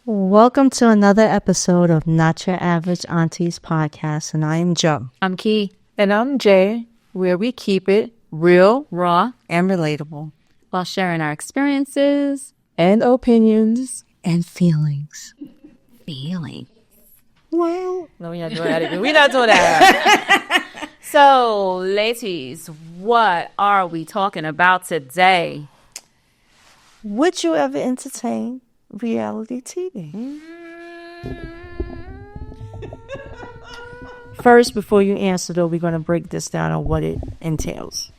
Welcome to another episode of Not Your Average Aunties podcast, and I am Joe. I'm Key. And I'm Jay, where we keep it real, Raw, And relatable. while sharing our experiences and opinions. And feelings. Well, no, we're not doing that. We're not doing that. So, ladies, what are we talking about today? Would you ever entertain reality TV? First, before you answer, though, we're going to break this down on what it entails.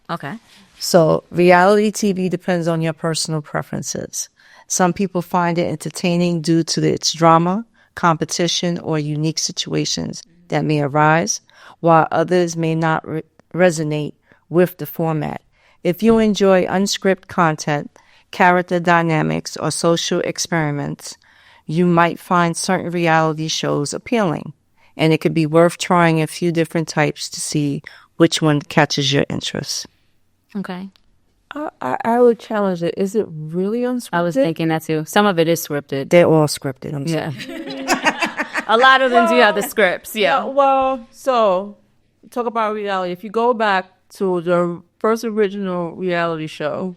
Okay. So, reality TV depends on your personal preferences. Some people find it entertaining due to its drama, competition, or unique situations that may arise, while others may not resonate with the format. If you enjoy unscripted content, character dynamics, or social experiments, you might find certain reality shows appealing, and it could be worth trying a few different types to see which one catches your interest. Okay. I would challenge it. Is it really unscripted? I was thinking that too. Some of it is scripted. They're all scripted. I'm sorry. Yeah. A lot of them do have the scripts. Yeah. Well, so talk about reality. If you go back to the first original reality show,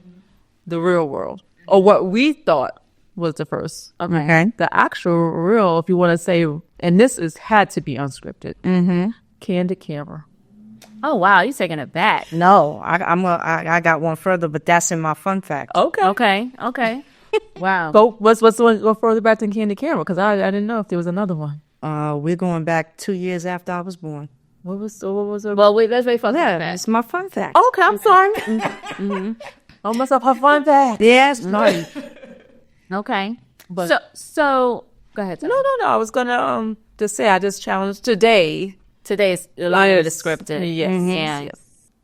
The Real World, or what we thought was the first. Okay. The actual real, if you want to say, and this had to be unscripted. Mm-hmm. Candid Camera. Oh, wow. You're taking it back. No, I got one further, but that's in my fun fact. Okay. Okay. Wow. What's the one go further back than Candid Camera? Because I didn't know if there was another one. We're going back 2 years after I was born. What was it? Well, wait, let's wait for Yeah, that. it's my fun fact. Okay, I'm sorry. Mm-hmm. I must have fun fact. Yes, sorry. Okay. But So go ahead. no. I was gonna just say I just challenged today. Today's a lot of it is scripted. Yes. Yeah. Yes.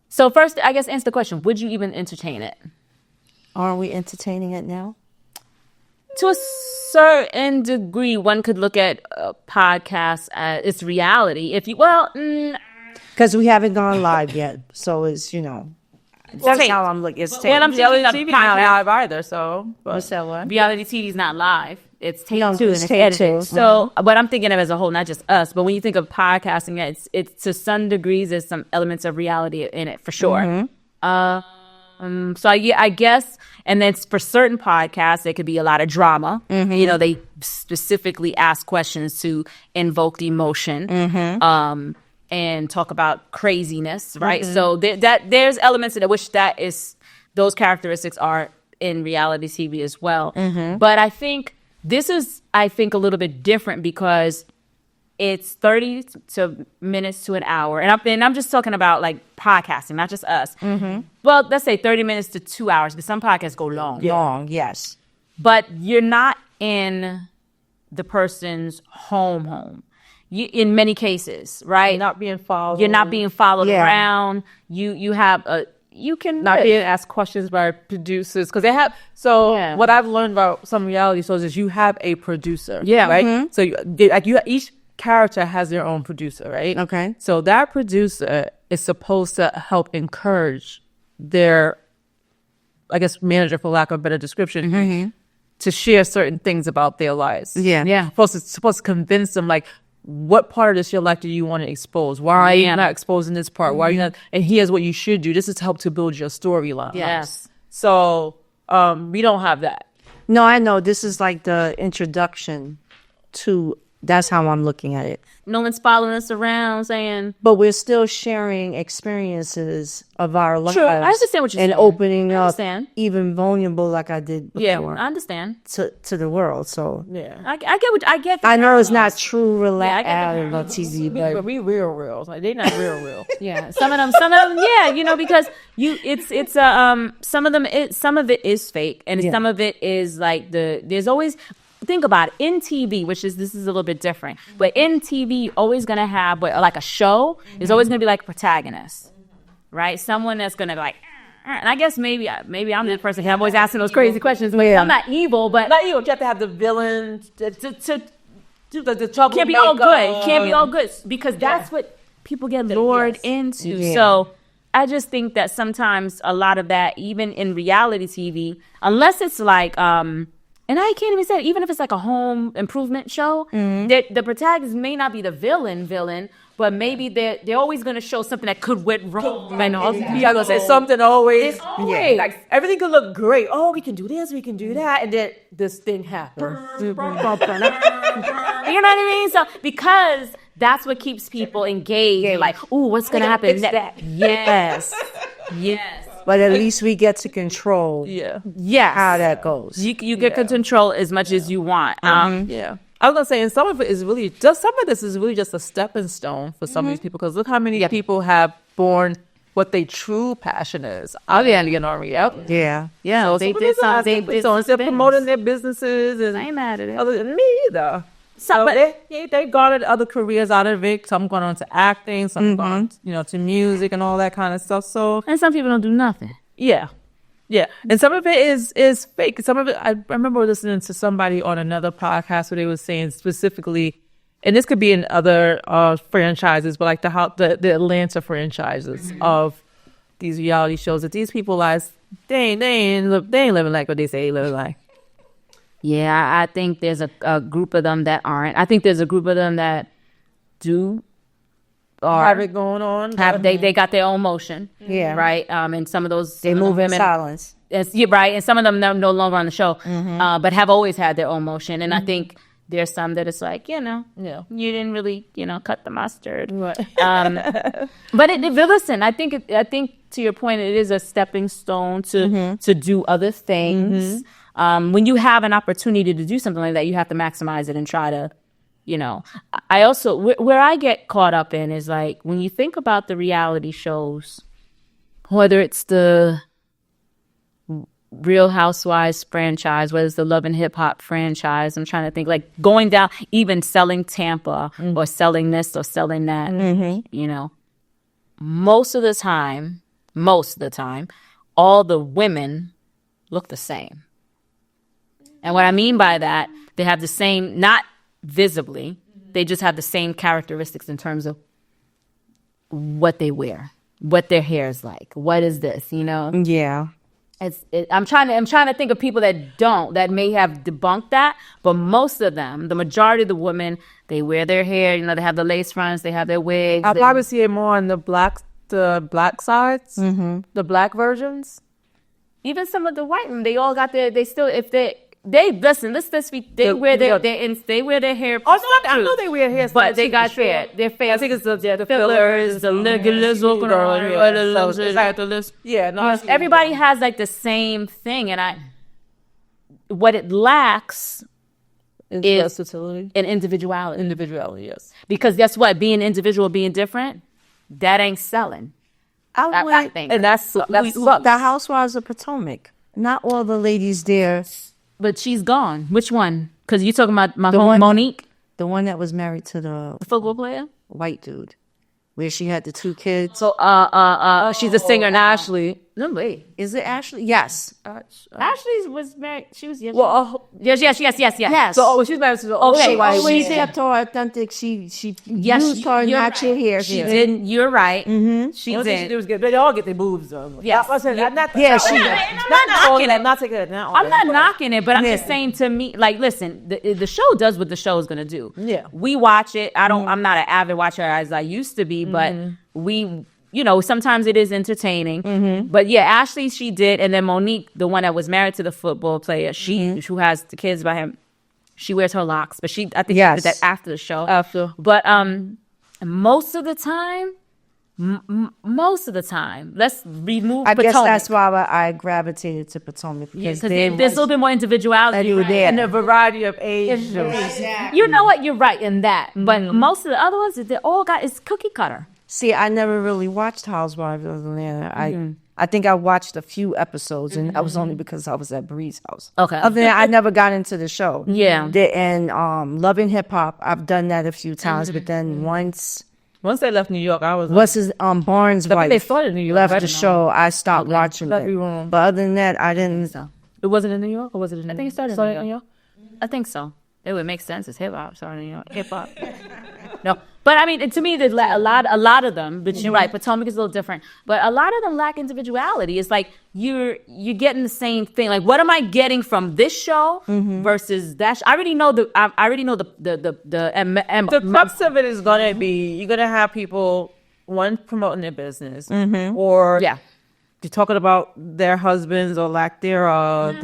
So first, I guess, answer the question: would you even entertain it? Aren't we entertaining it now? To a certain degree, one could look at podcasts as its reality. If you, Because we haven't gone live yet, so it's that's how I'm looking. It's well, I'm Reality thinking TV not live either. So, What's that one? reality TV is not live. It's taped No, too, and it's it's taped edited. too. So, what I'm thinking of as a whole, not just us, but when you think of podcasting, it's to some degrees, there's some elements of reality in it for sure. So I guess, and then for certain podcasts, there could be a lot of drama. They specifically ask questions to invoke emotion, and talk about craziness, right? So there's elements in which those characteristics are in reality TV as well. But I think this is, a little bit different because it's 30 minutes to an hour. And I'm just talking about like podcasting, not just us. Well, let's say 30 minutes to 2 hours, because some podcasts go long. Long, yes. But you're not in the person's home. In many cases, right? you're not being followed. You're not being followed Yeah. around. You have you can Not being asked questions by producers because they have. So Yeah. what I've learned about some reality shows is you have a producer. Yeah. Right. So each character has their own producer, right? Okay. So that producer is supposed to help encourage their, I guess, manager, for lack of a better description, to share certain things about their lives. Yeah. Supposed to convince them, like, what part of this your life do you want to expose? Why are you not exposing this part? Why are you not? And here's what you should do. This is to help to build your storyline. Yes. So we don't have that. No, I know. This is like the introduction to, that's how I'm looking at it. No one's following us around saying, But we're still sharing experiences of our lives. True. I understand what you're and saying. opening I up, understand. even vulnerable like I did yeah, before, I understand. to the world. So Yeah. I get. I know it's not true I get the reality TV, But but we real. Like, they not real. Yeah, some of them, yeah, because some of it is fake, and some of it is like there's always. Think about it. In TV, this is a little bit different, but in TV, you're always gonna have like a show. There's always gonna be like a protagonist, right? Someone that's gonna be like, and I guess maybe I'm the person. I'm always asking those crazy questions. I'm not evil, but Not you. You have to have the villain to do the trouble. can't be all good. Can't be all good because that's what people get lured into. Yeah. So I just think that sometimes a lot of that, even in reality TV, unless it's like and I can't even say it, even if it's like a home improvement show, the protagonist may not be the villain, but maybe they're always going to show something that could went wrong. I know. Yeah, I was gonna say something always. It's always. Like everything could look great. Oh, we can do this, we can do that, and then this thing happens. You know what I mean? So because that's what keeps people engaged. Like, ooh, what's going to happen next? Yes. But at least we get to control how that goes. You get to control as much as you want. Yeah. I was gonna say, and some of it is really just a stepping stone for some of these people. Because look how many people have born what their true passion is. I'm the army. Yep. Yeah. Yeah. So They did something. so instead of promoting their businesses, and I ain't mad at it. other than me either. So they garnered other careers out of it. Some gone on to acting, some gone, to music and all that kind of stuff. So And some people don't do nothing. yeah. And some of it is fake. Some of it, I remember listening to somebody on another podcast where they were saying specifically, and this could be in other franchises, but like the Atlanta franchises of these reality shows, that these people they ain't living like what they say they living like. Yeah, I think there's a group of them that aren't. I think there's a group of them that do Have it going on. they got their own motion. Yeah. Right. And some of those They move in silence. Right. And some of them are no longer on the show, but have always had their own motion. And I think there's some that it's like, you didn't really, cut the mustard. Right. But listen, I think to your point, it is a stepping stone to do other things. When you have an opportunity to do something like that, you have to maximize it and try to, I also, where I get caught up in is like, when you think about the reality shows, whether it's the Real Housewives franchise, whether it's the Love and Hip Hop franchise, I'm trying to think, like going down, even selling Tampa or selling this or selling that, most of the time, all the women look the same. And what I mean by that, they have the same, not visibly, they just have the same characteristics in terms of what they wear, what their hair is like, what is this, Yeah. I'm trying to think of people that may have debunked that, but most of them, the majority of the women, they wear their hair, they have the lace fronts, they have their wigs. I probably see it more on the black sides, the black versions. Even some of the white women, they all got they wear their hair. Oh no, I know they wear hair, but they got their face. I think it's the fillers, the fillers. Yeah, no. Everybody has like the same thing, and what it lacks is versatility and individuality. Individuality, yes. Because guess what? Being individual, being different, that ain't selling. I think, and that's the Housewives of Potomac. Not all the ladies there. But she's gone. Which one? Because you're talking about Monique, the one that was married to the football player, white dude, where she had the 2 kids. So she's a singer, Ashley. No way. Is it Ashley? Yes. Ashley was married. She was yes. Well, yes. So she's married to the she kept her authentic. She used her natural hair. She didn't. You're right. She did. It was good. They all get their boobs done. Yes. I'm not knocking it, but I'm just saying, to me, like, listen, the show does what the show is gonna do. Yeah. We watch it. I'm not an avid watcher as I used to be, but we. Sometimes it is entertaining. But yeah, Ashley, she did. And then Monique, the one that was married to the football player, who has the kids by him, she wears her locks. But I think she did that after the show. But most of the time, let's remove Potomac. I guess that's why I gravitated to Potomac. Because there's a little bit more individuality there. And a variety of age. Exactly. You know what? You're right in that. But most of the other ones, they all got, it's cookie cutter. See, I never really watched Housewives of Atlanta. I think I watched a few episodes, and that was only because I was at Bree's house. Okay. Other than that, I never got into the show. Yeah. And Love and Hip Hop, I've done that a few times, but then once they left New York, I was. Barnes' wife they started in New York. left the show, I stopped watching it. But other than that, I didn't. So. It wasn't in New York, or was it in New York? I think it started in New York. I think so. It would make sense. It's hip hop. Sorry, New York. Hip hop. No. But I mean, to me, there's a lot of them. But you're right. Potomac is a little different. But a lot of them lack individuality. It's like you're getting the same thing. Like, what am I getting from this show versus that? I already know the crux of it is gonna be you're gonna have people promoting their business or you're talking about their husbands or lack thereof.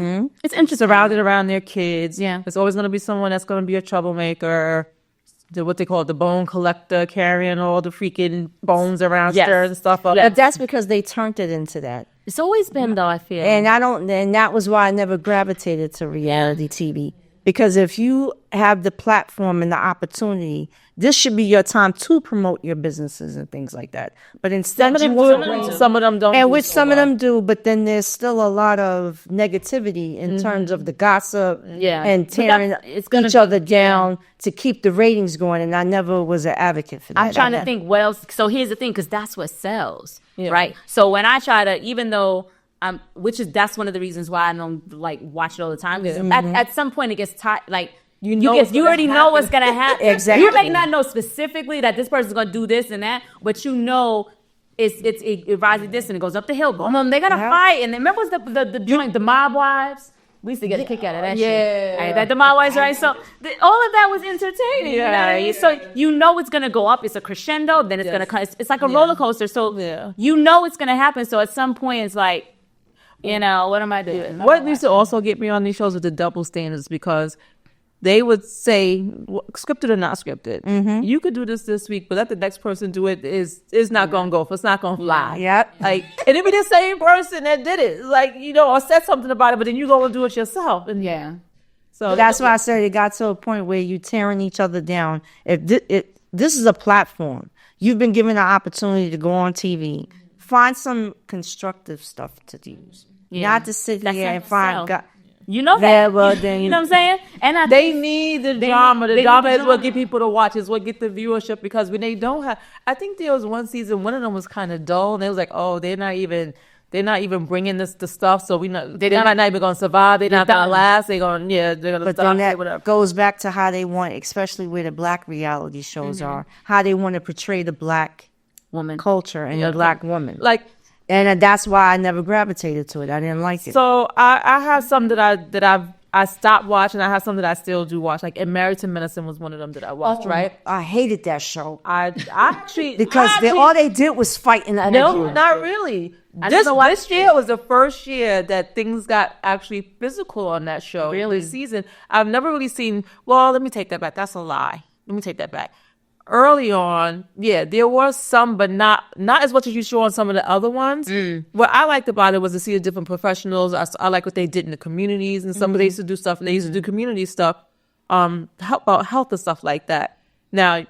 It's interesting. Surrounded around their kids. Yeah. There's always going to be someone that's going to be a troublemaker. What they call the bone collector, carrying all the freaking bones around and stuff. But that's because they turned it into that. It's always been, though, I feel. And that was why I never gravitated to reality TV. Because if you have the platform and the opportunity, this should be your time to promote your businesses and things like that. But instead, some of them don't. And which some of them do, but then there's still a lot of negativity in terms of the gossip and tearing each other down to keep the ratings going. And I never was an advocate for that. I'm trying to think, so here's the thing, because that's what sells, right? So when I try to, even though... that's one of the reasons why I don't like watch it all the time. At some point it gets tired. Like you already know what's gonna happen. Exactly. You may not know specifically that this person's gonna do this and that, but you know it rises this and it goes up the hill. Boom, they're gonna fight. And then remember the joint, the Mob Wives. We used to get a kick out of that shit. Right, that the Mob Wives, right? So all of that was entertaining. You know what I mean? So you know it's gonna go up. It's a crescendo. Then it's gonna come. It's like a roller coaster. So you know it's gonna happen. So at some point it's like, you know, what am I doing? What used to also get me on these shows are the double standards, because they would say, scripted or not scripted, you could do this week, but let the next person do it. Is not going to go. It's not going to fly. Yep. Like, and it be the same person that did it. Like, you know, or said something about it, but then you go and do it yourself. And so that's why I said it got to a point where you tearing each other down. If this is a platform, you've been given an opportunity to go on TV. Find some constructive stuff to use. Not to sit here and find God. You know that. Yeah, well, then, you know what I'm saying? And they need the drama. The drama is what get people to watch. Is what get the viewership, because when they don't have, I think there was one season, one of them was kind of dull, and they was like, oh, they're not even bringing the stuff, so they're not even gonna survive. They're not gonna last. They're gonna But then that goes back to how they want, especially where the black reality shows are, how they want to portray the black woman culture and the black woman. Like. And that's why I never gravitated to it. I didn't like it. So I have some that I stopped watching. I have some that I still do watch. Like Married to Medicine was one of them that I watched. Right? I hated that show. I actually because all they did was fight in that. No, not really. This year was the first year that things got actually physical on that show. Really? This season, I've never really seen. Well, let me take that back. That's a lie. Let me take that back. Early on, there was some, but not as much as you saw on some of the other ones. What I liked about it was to see the different professionals. I like what they did in the communities, and some of they used to do stuff, and they used to do community stuff, help about health and stuff like that. Now,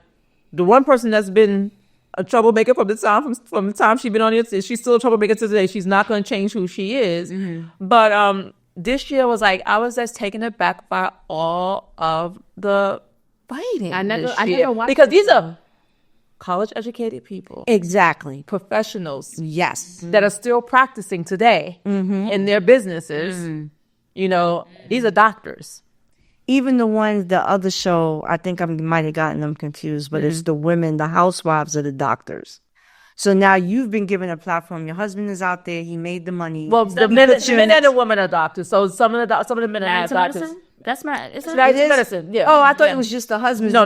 the one person that's been a troublemaker from the time she's been on it, she's still a troublemaker to today. She's not going to change who she is. But this year was like, I was just taken aback by all of the fighting. I never watched because these are college educated people, exactly, professionals, that are still practicing today in their businesses. You know, these are doctors. Even the other show, I think I might have gotten them confused, but it's the women, the housewives of the doctors. So now you've been given a platform. Your husband is out there. He made the money. Well, the men and the women are doctors. So some of the men are doctors. That's right. It's medicine. Yeah. Oh, I thought it was just the husbands. No.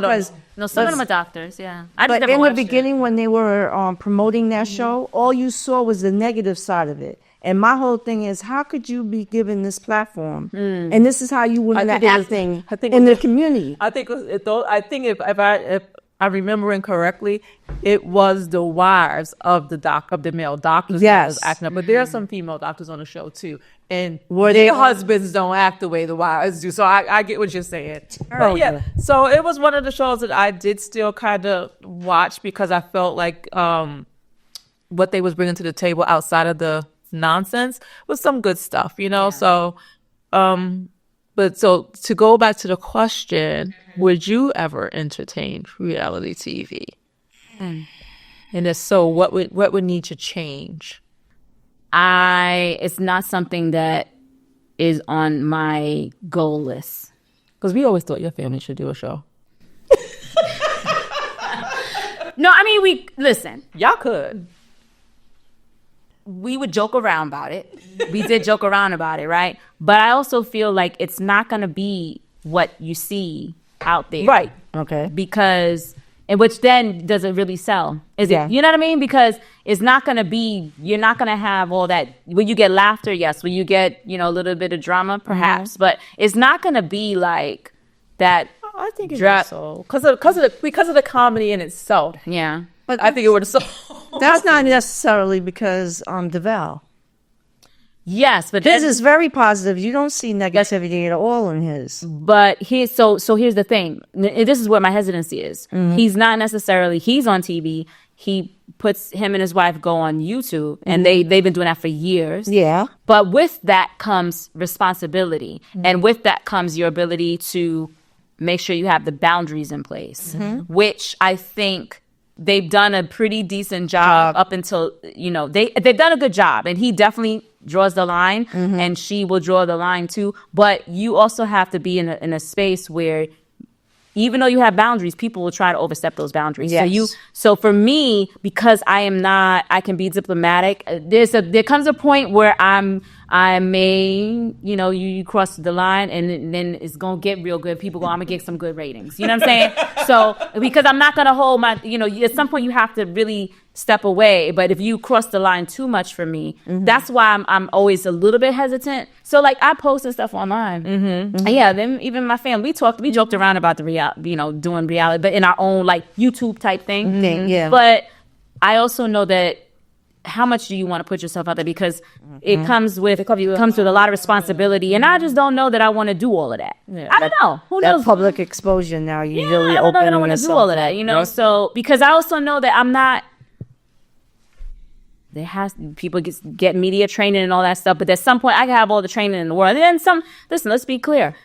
Some of them are doctors. Yeah. But in the beginning, when they were promoting that show, all you saw was the negative side of it. And my whole thing is, how could you be given this platform? And this is how you women are acting in the community. I think if I remember incorrectly, it was the wives of the male doctors that was acting up. But there are some female doctors on the show too, and their husbands don't act the way the wives do. So I get what you're saying. But so it was one of the shows that I did still kind of watch, because I felt like what they was bringing to the table outside of the nonsense was some good stuff, you know. So but so to go back to the question, would you ever entertain reality TV? And if so, what would need to change? It's not something that is on my goal list. Because we always thought your family should do a show. No, I mean, listen. Y'all could. We would joke around about it. We did joke around about it, right? But I also feel like it's not going to be what you see out there. Right. Okay. Because, and which then doesn't really sell. Is it? You know what I mean? Because it's not going to be, you're not going to have all that. Will you get laughter? Yes. Will you get, a little bit of drama? Perhaps. But it's not going to be like that. I think it's so. Because of the comedy in itself. Yeah. But I think it would have sold. that's not necessarily because DeVal. Yes, but His is very positive. You don't see negativity at all in his. But here's the thing. This is where my hesitancy is. He's not necessarily, he's on TV. Him and his wife go on YouTube, and they've been doing that for years. Yeah. But with that comes responsibility. And with that comes your ability to make sure you have the boundaries in place, which I think they've done a pretty decent job up until, they've done a good job. And he definitely draws the line, and she will draw the line too. But you also have to be in a space where, even though you have boundaries, people will try to overstep those boundaries. Yes. So for me, because I can be diplomatic. There comes a point where I may, you cross the line, and then it's gonna get real good. I'm gonna get some good ratings. You know what I'm saying? So because I'm not gonna hold my, at some point you have to really step away. But if you cross the line too much for me, that's why I'm always a little bit hesitant. So like I posted stuff online. And yeah, then even my family, we joked around about the doing reality, but in our own like YouTube type thing. Yeah. But I also know that how much do you want to put yourself out there, because it comes with a lot of responsibility, and I just don't know that I want to do all of that. I don't know. Who knows? That public exposure now, you really I don't know that I open want to do yourself all of that, So because I also know that I'm not. People get media training and all that stuff, but at some point I can have all the training in the world. And then listen, let's be clear.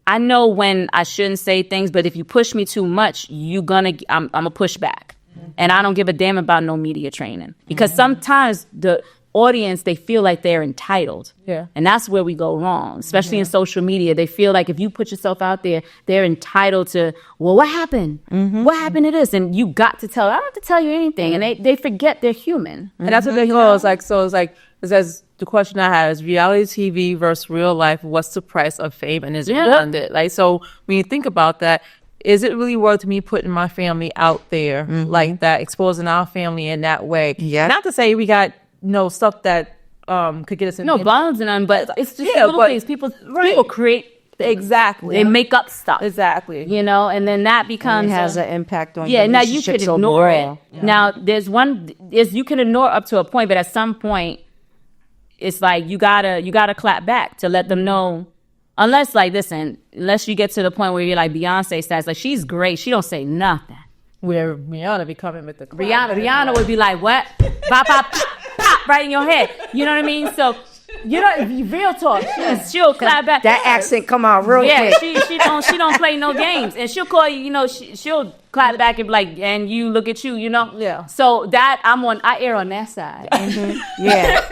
I know when I shouldn't say things, but if you push me too much, I'm gonna push back. And I don't give a damn about no media training, because sometimes the audience, they feel like they're entitled. Yeah. And that's where we go wrong, especially in social media. They feel like if you put yourself out there, they're entitled to, well, what happened? What happened to this? And you got to tell, I don't have to tell you anything. And they forget they're human. And that's what they go. It's like, the question I had is reality TV versus real life. What's the price of fame, and is it worth it? Like, so when you think about that, is it really worth me putting my family out there like that, exposing our family in that way? Yeah. Not to say we got stuff that could get us in. No bombs and none, but it's just little things. People create. Exactly. They make up stuff. Exactly. And then that becomes it has an impact on now you could relationships ignore overall. it. Now there's you can ignore up to a point, but at some point it's like you gotta clap back to let them know. Unless you get to the point where you're like Beyonce status, like she's great, she don't say nothing. Where Rihanna be coming with the Rihanna would be like, what? Pop, pop, pop, pop, right in your head. You know what I mean? So real talk. She'll clap back. That accent come out real quick. She don't play no games, and she'll call you. She'll clap back and be like, and you look at you. Yeah. So that I err on that side. Yeah.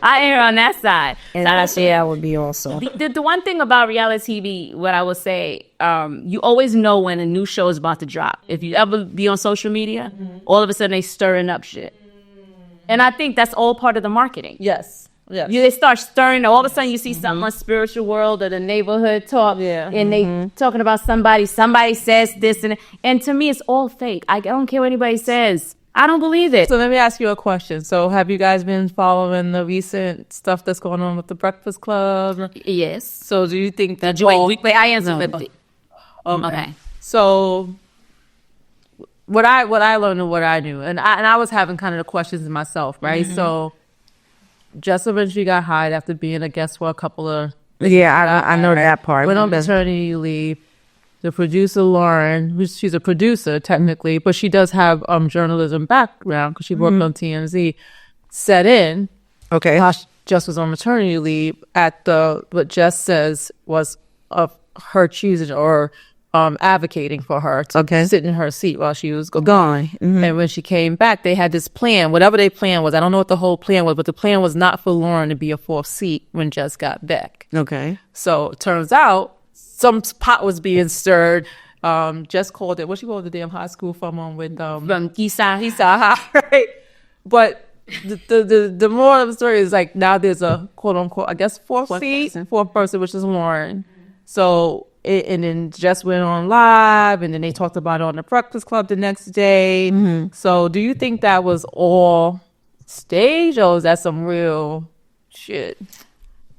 I err on that side. And I would be also. The one thing about reality TV, what I would say, you always know when a new show is about to drop. If you ever be on social media, all of a sudden they stirring up shit. And I think that's all part of the marketing. Yes. Yes. They start stirring. All of a sudden you see something on Spiritual World or the Neighborhood Talk. Yeah. And they talking about somebody says this. And to me, it's all fake. I don't care what anybody says. I don't believe it. So let me ask you a question. So have you guys been following the recent stuff that's going on with the Breakfast Club? Yes. So do you think that Wait, I answered. Okay. So what I learned and what I knew, and I was having kind of the questions myself, right? So Jess eventually got hired after being a guest for a couple of. Yeah, I know that part. Went on maternity leave. The producer, Lauren, she's a producer technically, but she does have journalism background because she worked on TMZ, set in. Okay. While Jess was on maternity leave at what Jess says was of her choosing or advocating for her to sit in her seat while she was gone. And when she came back, they had this plan, whatever their plan was. I don't know what the whole plan was, but the plan was not for Lauren to be a fourth seat when Jess got back. Okay. So it turns out some pot was being stirred just called it, what she called the damn high school from with From Kisa. right? But the moral of the story is like now there's a quote unquote, I guess, fourth person, which is Lauren. So and then Jess went on live, and then they talked about it on the Breakfast Club the next day. So do you think that was all stage, or is that some real shit?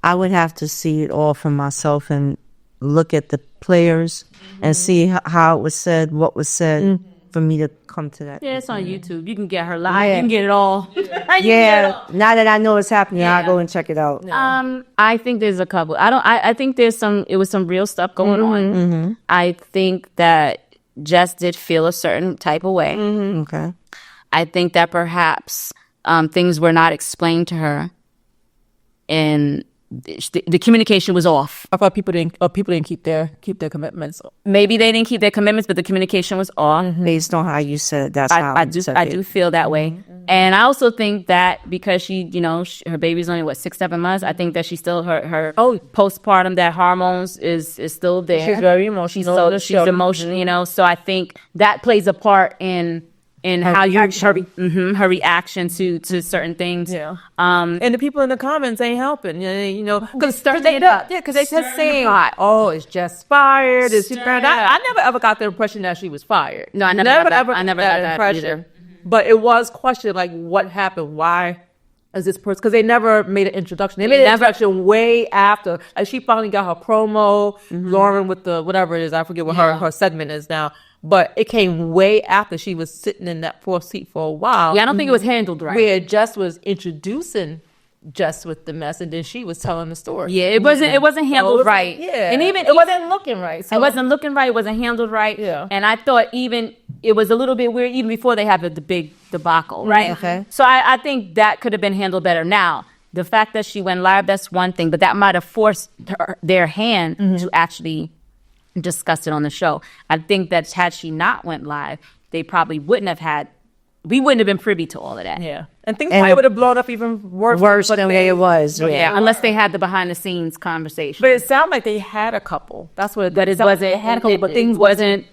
I would have to see it all for myself and look at the players and see how it was said, what was said, for me to come to that. Yeah, it's on YouTube. You can get her live. You can get it all. Yeah, now that I know it's happening, I'll go and check it out. I think there's a couple. I think there's it was some real stuff going on. I think that Jess did feel a certain type of way. Okay. I think that perhaps things were not explained to her, and the communication was off. I thought people didn't keep their commitments. Maybe they didn't keep their commitments, but the communication was off. Based on how you said it, that's how I do feel that way. And I also think that because she, her baby's only 6-7 months, I think that she still her postpartum, that hormones is still there. She's very emotional. She's emotional, so I think that plays a part in how her reaction to certain things. Yeah. And the people in the comments ain't helping. Because they just saying like, "Oh, it's just fired." I never ever got the impression that she was fired. No, I never got that impression either. But it was questioned, like, what happened? Why is this person? Because they never made an introduction. They made an introduction way after. Like, she finally got her promo. Lauren with the whatever it is, I forget what her segment is now. But it came way after she was sitting in that fourth seat for a while. Yeah, I don't think it was handled right. Where Jess was introducing Jess with the mess, and then she was telling the story. Yeah, it wasn't handled right. Yeah, and even it wasn't looking right. So. It wasn't looking right. It wasn't handled right. Yeah, and I thought even it was a little bit weird even before they had the big debacle, right? Okay. So I think that could have been handled better. Now, the fact that she went live, that's one thing, but that might have forced their hand to actually discuss it on the show. I think that had she not went live, they probably wouldn't have been privy to all of that. Yeah. And things probably would have blown up even worse than it was. Yeah, unless they had the behind the scenes conversation. But it sounded like they had a couple. That's what it wasn't. They had a couple, but things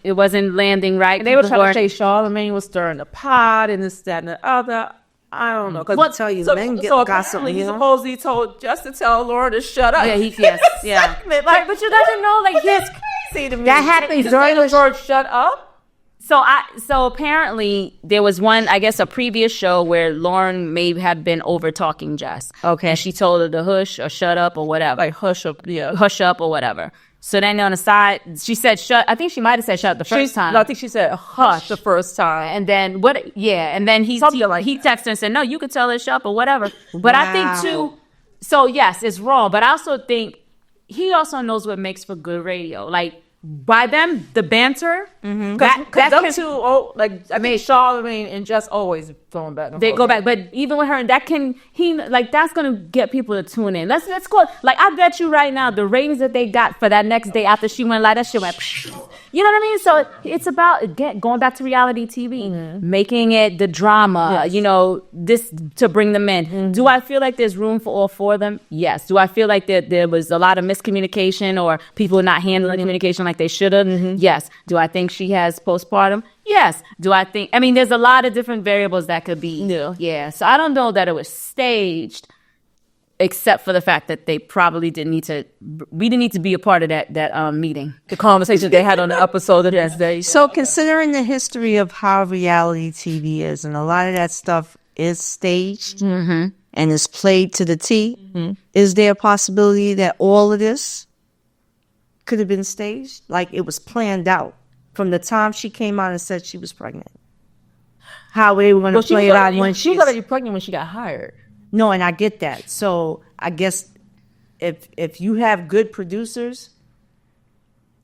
it wasn't landing right. And they were trying to say Charlamagne was stirring the pot and this, that, and the other. I don't know. What tell you? Men get gossip. He supposedly told just to tell Laura to shut up. Yeah, yeah. Like, but you guys know, like, yes. To me. That happens during the George shut up. So apparently there was a previous show where Lauren may have been over talking Jess. Okay. And she told her to hush or shut up or whatever. Like hush up, yeah. Hush up or whatever. So then on the side, she said shut. I think she might have said shut the first time. No, I think she said hush the first time. And then what? Yeah. And then he texted her and said, no, you could tell her shut up or whatever. But I think too. So yes, it's wrong. But I also think he also knows what makes for good radio. Like, by them, the banter, Charlamagne and Jess always throwing back. They go back, but even with her, that's gonna get people to tune in. Let's go. Like, I bet you right now, the ratings that they got for that next day after she went live, that shit went. You know what I mean? So it's about going back to reality TV, making it the drama. Yes. This to bring them in. Do I feel like there's room for all four of them? Yes. Do I feel like there was a lot of miscommunication or people not handling communication like they should have? Yes. Do I think she has postpartum? Yes. Do I think? I mean, there's a lot of different variables that could be. Yeah. So I don't know that it was staged, except for the fact that they probably didn't need to. We didn't need to be a part of that meeting. The conversation they had on the episode the next day. So considering the history of how reality TV is, and a lot of that stuff is staged and is played to the T, is there a possibility that all of this could have been staged? Like it was planned out from the time she came out and said she was pregnant. How they were going to play it out when she was already pregnant when she got hired. No, and I get that. So I guess if you have good producers,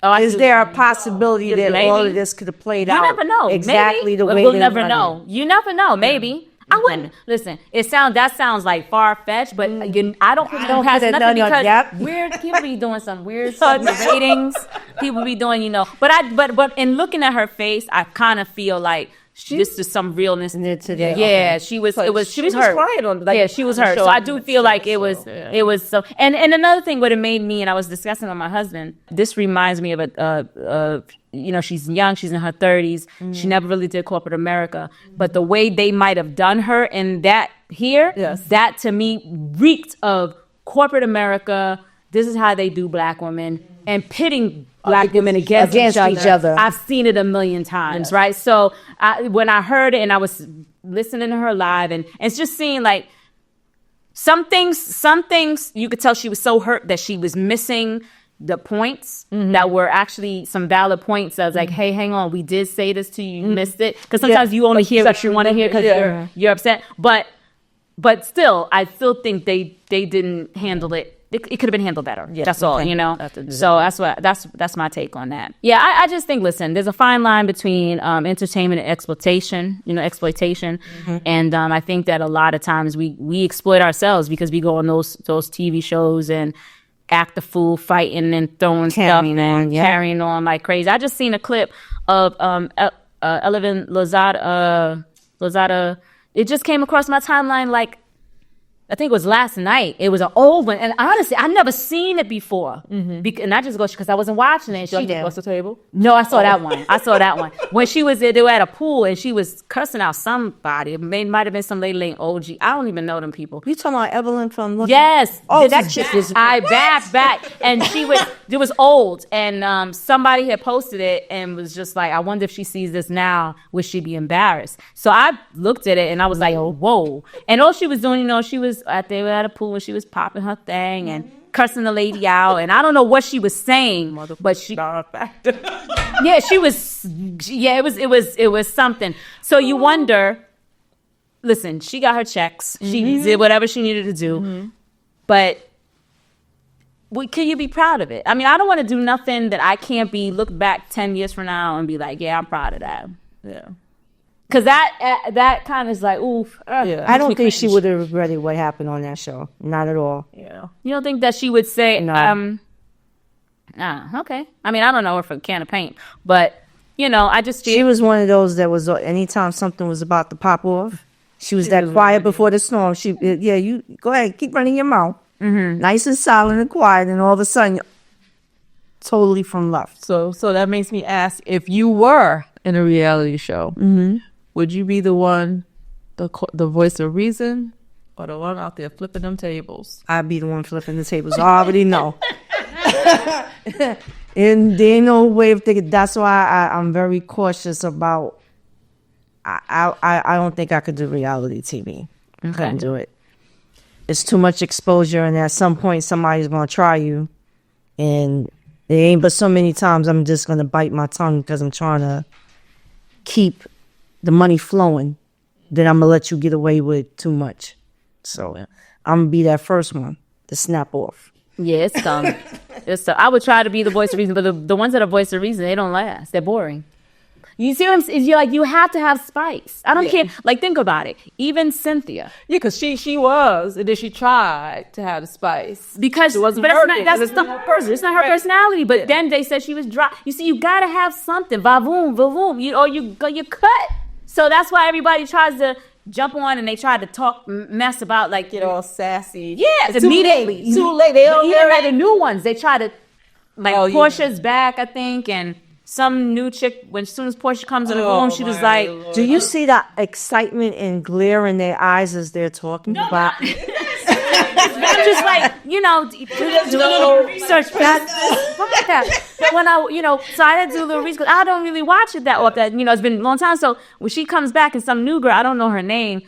is there a possibility that all of this could have played out? You never know. Exactly the way we'll never know. You never know. Maybe. I wouldn't listen. That sounds like far fetched, but I don't have nothing because people be doing some weird stuff with ratings. People be doing, but in looking at her face, I kind of feel like this is some realness. Today. Yeah, Okay. she was. So It was. she She was was hurt. crying on, She was hurt. show. So I do feel like it was. Yeah. It was so. And another thing, what it made me, and I was discussing with my husband. This reminds me of she's young. She's in her 30s. She never really did corporate America, but the way they might have done her in that here, that to me reeked of corporate America. This is how they do black women, and pitting black women against each other. I've seen it a million times, right? So when I heard it and I was listening to her live, and it's just seeing like some things you could tell she was so hurt that she was missing the points that were actually some valid points. I was like, hey, hang on, we did say this to you, you missed it. Because sometimes you only hear what you want to hear because you're upset. But still, I still think they didn't handle it. It could have been handled better. Yeah, that's all, So that's my take on that. Yeah, I just think, listen, there's a fine line between entertainment and exploitation. And I think that a lot of times we exploit ourselves because we go on those TV shows and act the fool, fighting and throwing stuff and carrying on like crazy. I just seen a clip of Elevin Lozada. It just came across my timeline like, I think it was last night. It was an old one. And honestly, I've never seen it before. And I just go, because I wasn't watching it. She did. What's the table? No, I saw that one. When she was there, they were at a pool and she was cursing out somebody. It might have been some lady named OG. I don't even know them people. You talking about Evelyn from Yes. Oh, that chick is... I back. And it was old. And somebody had posted it and was just like, I wonder if she sees this now, would she be embarrassed? So I looked at it and I was like, whoa. And all she was doing, they were at a pool and she was popping her thing and cursing the lady out. And I don't know what she was saying, but she... it was something. So you wonder, listen, she got her checks. She did whatever she needed to do. But can you be proud of it? I mean, I don't want to do nothing that I can't look back 10 years from now and be like, yeah, I'm proud of that. Yeah. Because that kind of is like, oof. I don't think she would have regretted what happened on that show. Not at all. Yeah. You don't think that she would say, No. Okay. I mean, I don't know her for a can of paint, but, I just feel... She was one of those that was, anytime something was about to pop off, she was that quiet before the storm. You go ahead, keep running your mouth. Nice and silent and quiet, and all of a sudden, totally from left. So that makes me ask, if you were in a reality show, would you be the one, the voice of reason, or the one out there flipping them tables? I'd be the one flipping the tables. I already know. And there ain't no way of thinking. That's why I'm very cautious about. I don't think I could do reality TV. I couldn't do it. It's too much exposure, and at some point somebody's gonna try you, and it ain't but so many times I'm just gonna bite my tongue because I'm trying to keep the money flowing. Then I'm gonna let you get away with too much. So I'm gonna be that first one to snap off. Yeah, it's dumb. I would try to be the voice of reason, but the ones that are voice of reason, they don't last. They're boring. You see what I'm saying? You're like, you have to have spice. I don't care. Like, think about it. Even Cynthia. Yeah, because she was, and then she tried to have the spice. Because it wasn't that's not her person. It's not her personality. But then they said she was dry. You see, you gotta have something. Va-voom, va-voom. You cut. So that's why everybody tries to jump on and they try to talk mess about, like, all sassy. Yeah, immediately. Too late. They don't even at the new ones. They try to, like, Portia's back, I think, and some new chick, as soon as Portia comes in the room, she was like, Lord. Do you see that excitement and glare in their eyes as they're talking about? I'm just like, do a little research. When so I had to do a little research. I don't really watch it that often. It's been a long time. So when she comes back and some new girl, I don't know her name.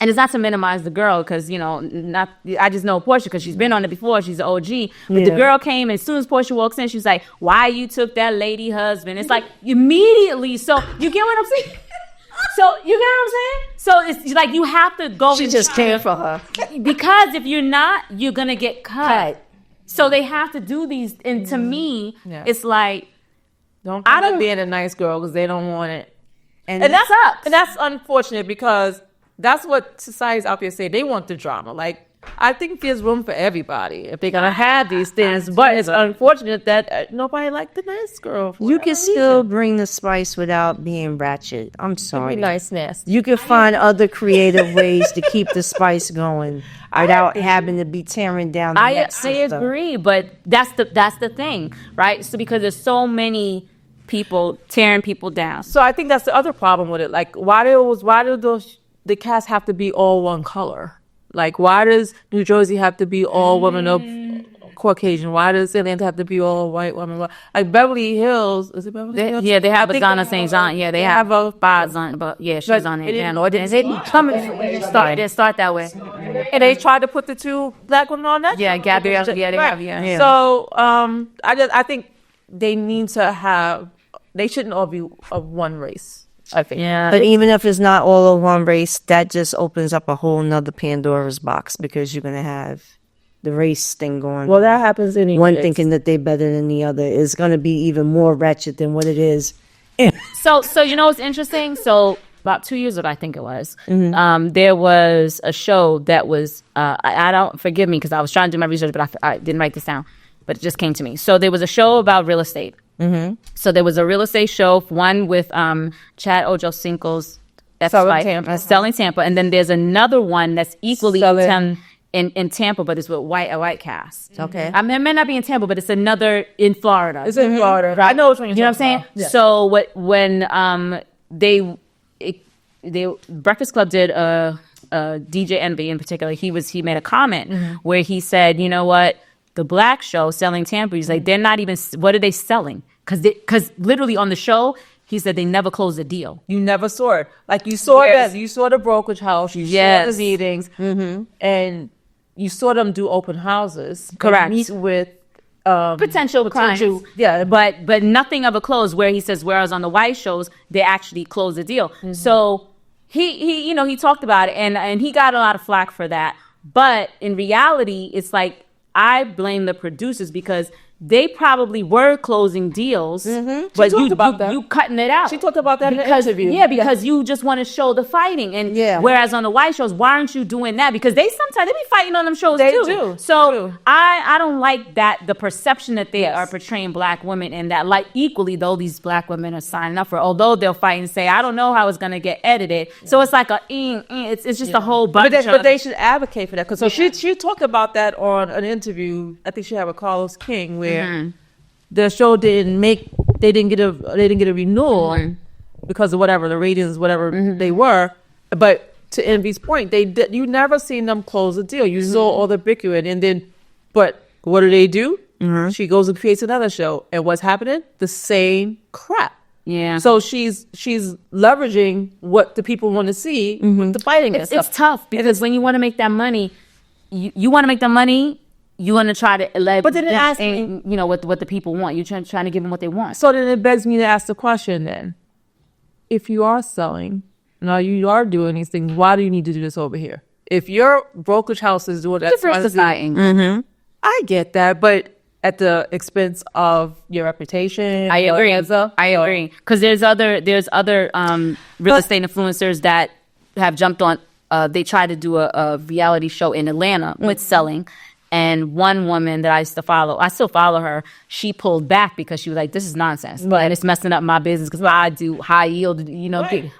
And it's not to minimize the girl because, I just know Portia because she's been on it before. She's an OG. But the girl came, and as soon as Portia walks in, she's like, why you took that lady husband? It's like, immediately. So, you get what I'm saying? So, it's like you have to go. She just came for her. Because if you're not, you're going to get cut. So, they have to do these. And to me, it's like, I don't being a nice girl because they don't want it. And that's up. And that's unfortunate because that's what society's out there say. They want the drama. Like, I think there's room for everybody if they're gonna have these things. But it's unfortunate that nobody liked the nice girl. You can still bring the spice without being ratchet. I'm sorry. Nice, nasty. You can find other creative ways to keep the spice going without having to be tearing down the I net system. agree, but that's the thing, right? So because there's so many people tearing people down. So I think that's the other problem with it. Like, why do the cast have to be all one color? Like, why does New Jersey have to be all women of Caucasian? Why does Atlanta have to be all white women? Like Beverly Hills, is it Beverly Hills? Yeah, they have Donna St. John. Yeah, they have a Boz on, but yeah, she's on it. Yeah, Lord, it didn't start that way. And they tried to put the two black women on that. Yeah, Gabrielle. Yeah, they have. Yeah. So I think they need to have. They shouldn't all be of one race. I think. Yeah. But even if it's not all of one race, that just opens up a whole nother Pandora's box because you're going to have the race thing going. Well, that happens anyway. One thinking that they're better than the other is going to be even more wretched than what it is. So you know what's interesting? So about 2 years ago, I think it was, there was a show that was, I don't, forgive me because I was trying to do my research, but I didn't write this down, but it just came to me. So there was a show about real estate. So there was a real estate show, one with Chad Ojocinco's Selling Tampa, and then there's another one that's equally in Tampa, but it's with a white cast. Okay. I mean, it may not be in Tampa, but it's another in Florida. It's in Florida. I know which one you know what I'm saying? Yeah. So when they Breakfast Club did DJ Envy in particular, he made a comment where he said, you know what, the black show Selling Tampa, he's like, they're not even, what are they selling? Because literally on the show, he said they never closed a deal. You never saw it. Like you saw it. You saw the brokerage house. You saw the meetings, and you saw them do open houses. Correct. Meet with potential clients. Yeah, but nothing ever closed. Where he says, whereas on the white shows, they actually closed the deal. So he talked about it, and he got a lot of flack for that. But in reality, it's like I blame the producers because they probably were closing deals, but you cutting it out. She talked about that in the interview. Yeah, because you just want to show the fighting. And whereas on the white shows, why aren't you doing that? Because they be fighting on them shows they too. Do. So I don't like that, the perception that they are portraying black women, and that like equally though these black women are signing up for, although they'll fight and say, I don't know how it's going to get edited. So it's like it's just a whole bunch but they should advocate for that. Because she talked about that on an interview. I think she had with Carlos King where the show didn't get a renewal because of whatever the ratings, they were. But to Envy's point, you never seen them close a deal. You saw all the bickering, and then, but what do? She goes and creates another show, and what's happening? The same crap. Yeah. So she's leveraging what the people want to see with the fighting. It's tough because when you want to make that money, you want to make the money. You want to try to but then it asks what the people want. You're trying to give them what they want. So then it begs me to ask the question then. If you are selling, now you are doing these things, why do you need to do this over here? If your brokerage house is doing that, diversifying. I get that, but at the expense of your reputation. I agree. Because there's other real estate influencers that have jumped on. They tried to do a reality show in Atlanta with selling. And one woman that I used to follow, I still follow her, she pulled back because she was like, this is nonsense. Right. And it's messing up my business because I do high yield,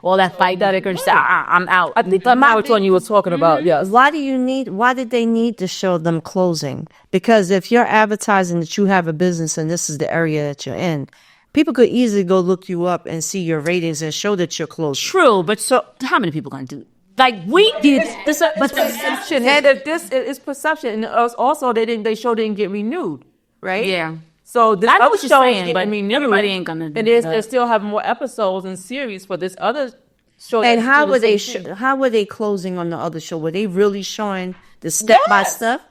all that fight that and she said, I'm out. I think which one you were talking about, yes. Why did they need to show them closing? Because if you're advertising that you have a business and this is the area that you're in, people could easily go look you up and see your ratings and show that you're closed. True, but so how many people going to do it? Like we did this, but perception. And if this is perception, and also they show didn't get renewed, right? Yeah. So this I know other what you're show saying, but everybody ain't gonna. And they still have more episodes and series for this other show. And how were they closing on the other show? Were they really showing the step by step?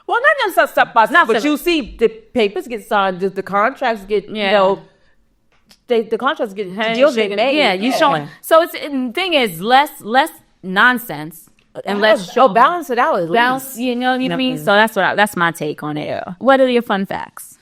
Well, not just step by step, but you see the papers get signed, the contracts get the contracts get deals get made. Yeah, you showing. So the thing is less nonsense and let's balance it out. Balance, you know what I mean? So that's my take on it. What are your fun facts?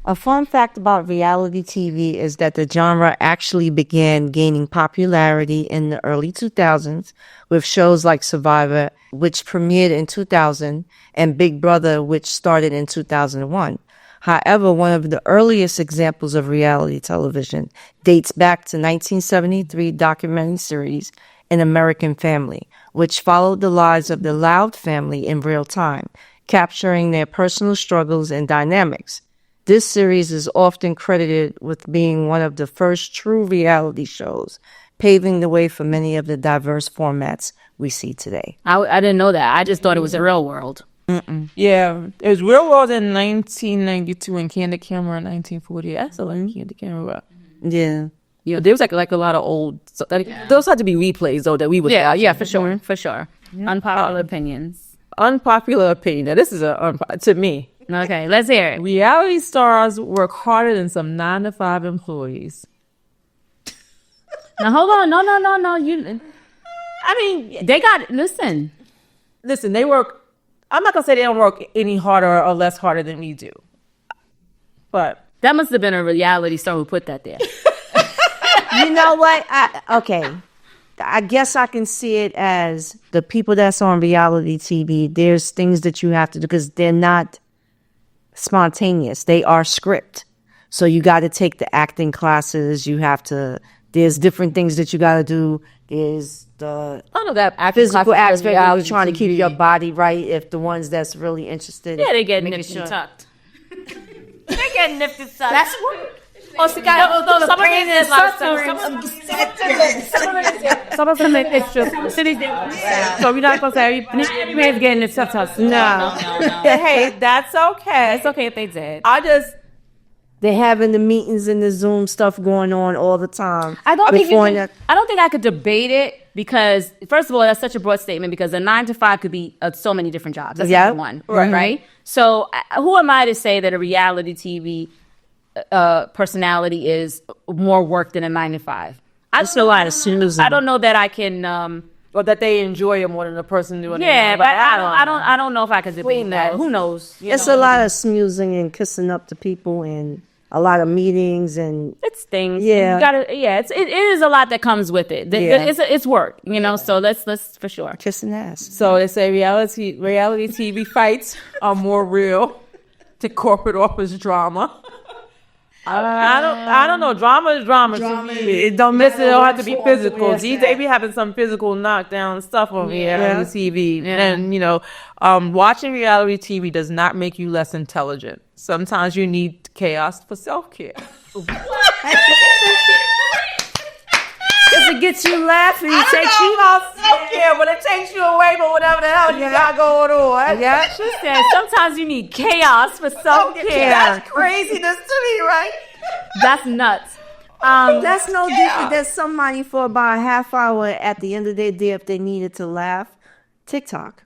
A fun fact about reality TV is that the genre actually began gaining popularity in the early 2000s with shows like Survivor, which premiered in 2000, and Big Brother, which started in 2001. However, one of the earliest examples of reality television dates back to 1973 documentary series An American Family, which followed the lives of the Loud family in real time, capturing their personal struggles and dynamics. This series is often credited with being one of the first true reality shows, paving the way for many of the diverse formats we see today. I didn't know that. I just thought it was a real world. Yeah, it was Real World in 1992 and Candid Camera in 1940. I still like Candid Camera. Yeah. Yeah, there was like a lot of old. Those had to be replays though that we would. Yeah, for sure. Unpopular opinions. Unpopular opinion. Now, this is to me. Okay, let's hear it. Reality stars work harder than some 9-to-5 employees. Now hold on, no. They got listen. They work. I'm not gonna say they don't work any harder or less harder than we do, but That must have been a reality star who put that there. You know what? I guess I can see it as the people that's on reality TV, there's things that you have to do because they're not spontaneous. They are script. So you got to take the acting classes. There's different things that you got to do. There's the I don't know that physical aspect of trying to keep your body right. If the ones that's really interested. Yeah, they get nipped and tucked. They get nipped and tucked. That's what. Oh, so some of them make extra. So we're not gonna say everybody's getting nipped and tucked. No. Hey, that's okay. It's okay if they did. They're having the meetings and the Zoom stuff going on all the time. I don't think I could debate it because, first of all, that's such a broad statement because a 9-to-5 could be so many different jobs. That's one, right? So who am I to say that a reality TV personality is more work than a 9-to-5? That's a lot of snoozing. I don't know that I can. Or that they enjoy it more than the person doing it. Yeah, but I don't know if I could debate that. Who knows? It's a lot of snoozing and kissing up to people and a lot of meetings and it's things. Yeah, it is a lot that comes with it. It's work, So let's for sure kissing ass. So they say reality TV fights are more real to corporate office drama. I don't know. Drama is drama. It don't have to be physical. They be having some physical knockdown stuff on reality TV. And watching reality TV does not make you less intelligent. Sometimes you need chaos for self-care. Because it gets you laughing. It takes you off self-care, but it takes you away from whatever the hell you got going on. Yeah. She said sometimes you need chaos for self-care. That's craziness to me, right? That's nuts. That's no different than somebody for about a half hour at the end of their day if they needed to laugh. TikTok.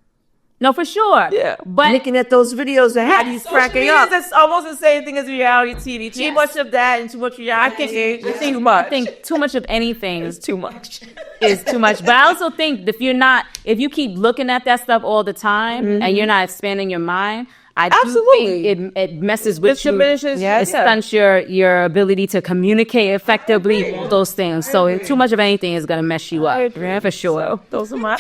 No, for sure. Yeah. But looking at those videos and how you cracking up. That's almost the same thing as reality TV. Too much of that and too much of reality. I think too much of anything is too much. Is too much. But I also think if you keep looking at that stuff all the time and you're not expanding your mind, I do think it messes with you. It stunts your ability to communicate effectively. Those things. So too much of anything is gonna mess you up for sure. Those are my.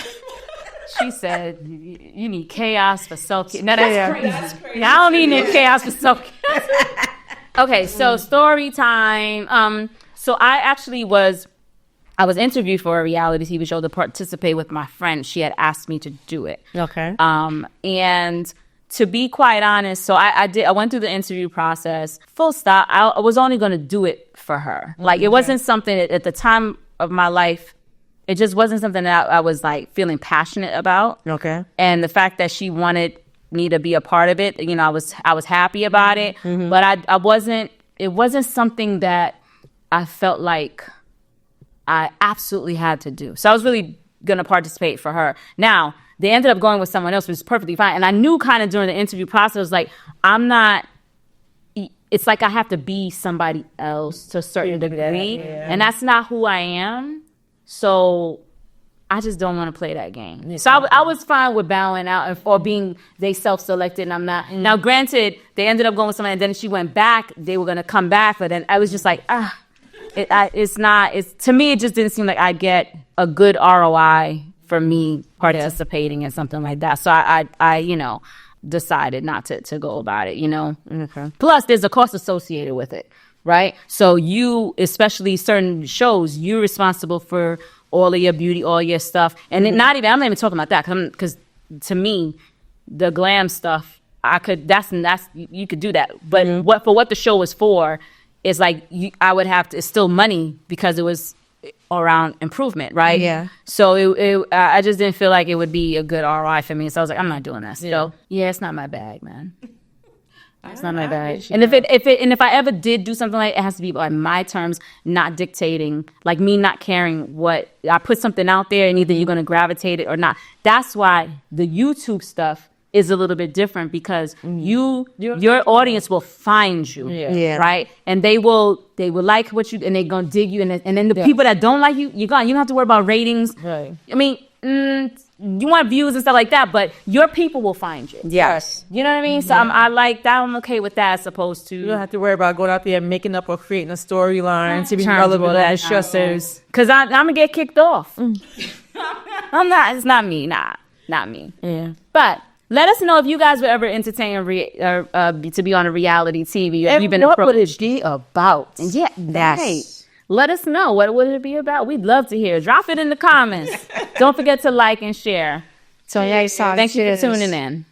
She said, "You need chaos for self-care." No, that's crazy. Yeah, I don't need chaos for self-care. Okay, so story time. So I was interviewed for a reality TV show to participate with my friend. She had asked me to do it. Okay. And to be quite honest, so I went through the interview process. Full stop. I was only going to do it for her. Like it wasn't something at the time of my life. It just wasn't something that I was like feeling passionate about. Okay. And the fact that she wanted me to be a part of it, I was happy about it. Mm-hmm. But it wasn't something that I felt like I absolutely had to do. So I was really going to participate for her. Now, they ended up going with someone else, which was perfectly fine. And I knew kind of during the interview process, like, it's like I have to be somebody else to a certain degree. Yeah. And that's not who I am. So I just don't want to play that game. So I was fine with bowing out or being they self-selected and I'm not. Now, granted, they ended up going with somebody and then she went back. They were going to come back, but then I was just like, it's not. To me, it just didn't seem like I get a good ROI for me participating in something like that. So I you know, decided not to go about it, you know. Okay. Plus, there's a cost associated with it, right? So you, especially certain shows, you're responsible for all of your beauty, all your stuff. And I'm not even talking about that because to me, the glam stuff, you could do that. But for what the show was for, is like I would have to. It's still money because it was around improvement, right? Yeah. So I just didn't feel like it would be a good ROI for me. So I was like, I'm not doing this. So yeah, it's not my bag, man. It's not my bag. And if I ever did do something like it has to be on my terms, not dictating, like me not caring what I put something out there and either you're gonna gravitate it or not. That's why the YouTube stuff is a little bit different because your audience will find you, right? And they will like what you, and they're gonna dig you, and then the people that don't like you, you don't have to worry about ratings. Right. I mean, you want views and stuff like that, but your people will find you. Yes. You know what I mean? So I like that. I'm okay with that, as opposed to you don't have to worry about going out there and making up or creating a storyline to be relevant. That stressors. Because I'm gonna get kicked off. I'm not. It's not me. Not me. Yeah. But let us know if you guys were ever entertained to be on a reality TV. And what would it be about? Yeah, that's. Let us know. What would it be about? We'd love to hear. Drop it in the comments. Don't forget to like and share. So yeah, thank you for tuning in.